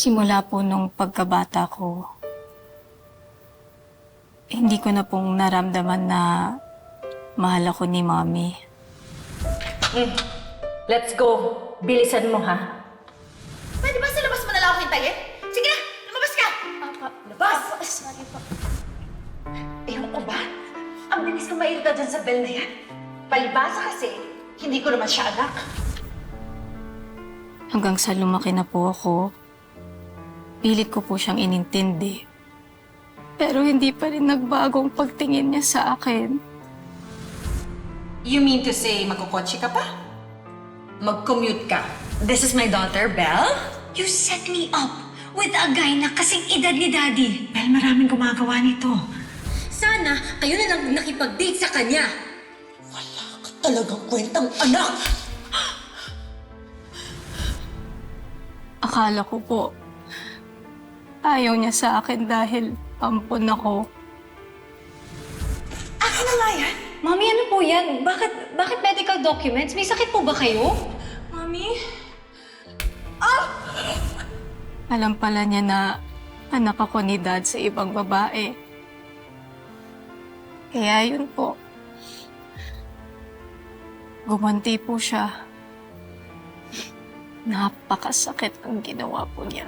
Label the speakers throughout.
Speaker 1: Simula po nung pagkabata ko, hindi ko na pong naramdaman na mahal ako ni Mommy.
Speaker 2: Let's go. Bilisan mo, ha?
Speaker 3: Pwede ba sa labas mo na lang ako hintayin? Sige na, lumabas ka! Labas!
Speaker 1: Sorry po.
Speaker 3: Ewan ko ba? Ang bilis kong mairita dyan sa bell na yan. Palibasa kasi, hindi ko naman siya anak.
Speaker 1: Hanggang sa lumaki na po ako, pilit ko po siyang inintindi. Pero hindi pa rin nagbagong pagtingin niya sa akin.
Speaker 2: You mean to say magkukotse ka pa? Mag-commute ka? This is my daughter, Belle?
Speaker 4: You set me up with a guy na kasing edad ni Daddy.
Speaker 2: Belle, maraming gumagawa nito.
Speaker 4: Sana kayo na lang nakipag-date sa kanya.
Speaker 2: Wala ka talagang kwentang anak!
Speaker 1: Akala ko po, ayaw niya sa akin dahil ampon ako.
Speaker 3: Akin na nga yan.
Speaker 4: Mami, ano po yan? Bakit medical documents? May sakit po ba kayo?
Speaker 2: Mami?
Speaker 1: Alam pala niya na anak ako ni Dad sa ibang babae. Kaya yun po. Gumanti po siya. Napakasakit ang ginawa po niya.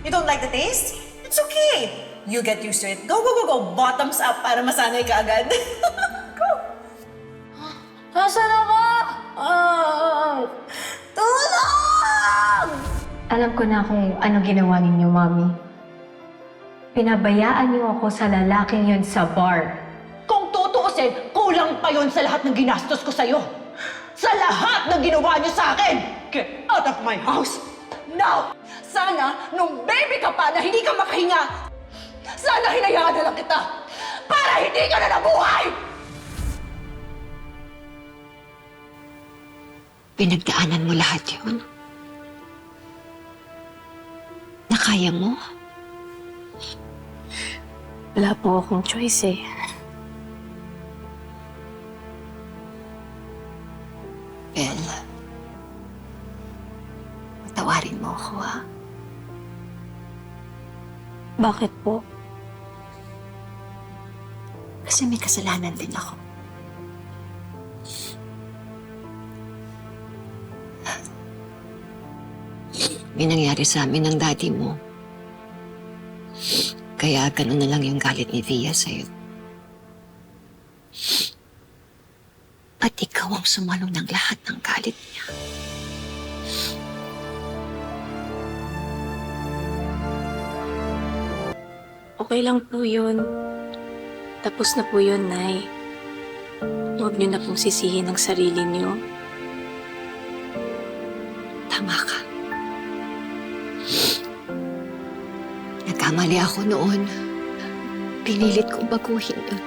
Speaker 3: You don't like the taste? It's okay. You get used to it. Go, go, go, go. Bottoms up para masanay ka agad. Go.
Speaker 4: Nasaan ako?
Speaker 3: Tulong!
Speaker 4: Alam ko na kung ano ginawa ninyo, Mami. Pinabayaan niyo ako sa lalaking yun sa bar.
Speaker 3: Kung tutuusin, kulang pa yun sa lahat ng ginastos ko sa'yo. Sa lahat ng ginawa niyo sa akin! Get out of my house! Now! Sana, nung baby ka pa na hindi ka makahinga, sana hinayaan na lang kita para hindi ka na nabuhay!
Speaker 5: Pinagdaanan mo lahat yun? Nakaya mo?
Speaker 1: Wala po akong choice eh.
Speaker 5: Belle, patawarin mo ako, ha?
Speaker 1: Bakit po?
Speaker 5: Kasi may kasalanan din ako. May nangyari sa amin ng daddy mo. Kaya ganun na lang yung galit ni Thea sa'yo. At ikaw ang sumalo ng lahat ng galit niya.
Speaker 1: Okay lang po yun. Tapos na po yun, Nay. Huwag niyo na pong sisihin ang sarili niyo.
Speaker 5: Tama ka. Nagkamali ako noon. Pinilit kong baguhin yun.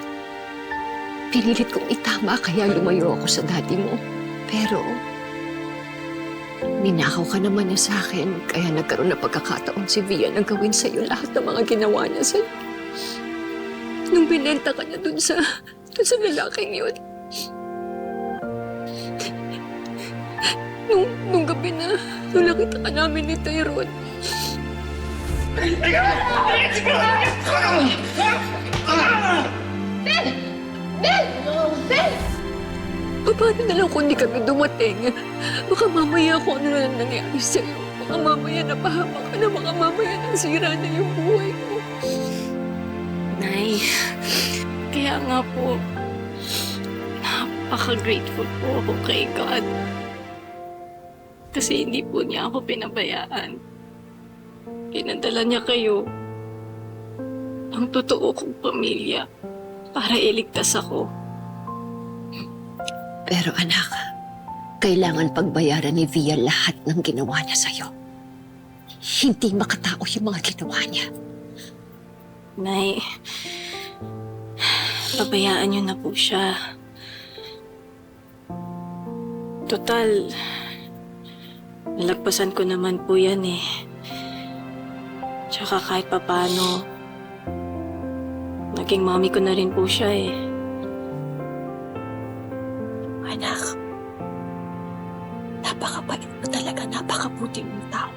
Speaker 5: Pinilit kong itama kaya lumayo ako sa daddy mo. Pero, ninakaw ka naman niya sa akin kaya nagkaroon na pagkakataon si Via na gawin sa'yo lahat ng mga ginawa niya sa'yo. Nung binenta ka niya dun sa lalaking yun. Nung gabi na nakita ka namin ni Tyrone. Paano na lang kung di kami dumating? Baka mamaya kung ano na nangyari sa'yo. Baka mamaya napahamak ka na, baka mamaya nasira na yung buhay mo.
Speaker 1: Nay, kaya nga po, napaka-grateful po ako kay God. Kasi hindi po niya ako pinabayaan. Pinadala niya kayo, ang totoo kong pamilya, para iligtas ako.
Speaker 5: Pero anak, kailangan pagbayaran ni Via lahat ng ginawa niya sa'yo. Hindi makatao yung mga ginawa niya.
Speaker 1: Nay, pabayaan niyo na po siya. Total, nalagpasan ko naman po yan eh. Tsaka kahit papano, naging mommy ko na rin po siya eh.
Speaker 5: Anak, napakabait mo talaga, napakabuti mong tao.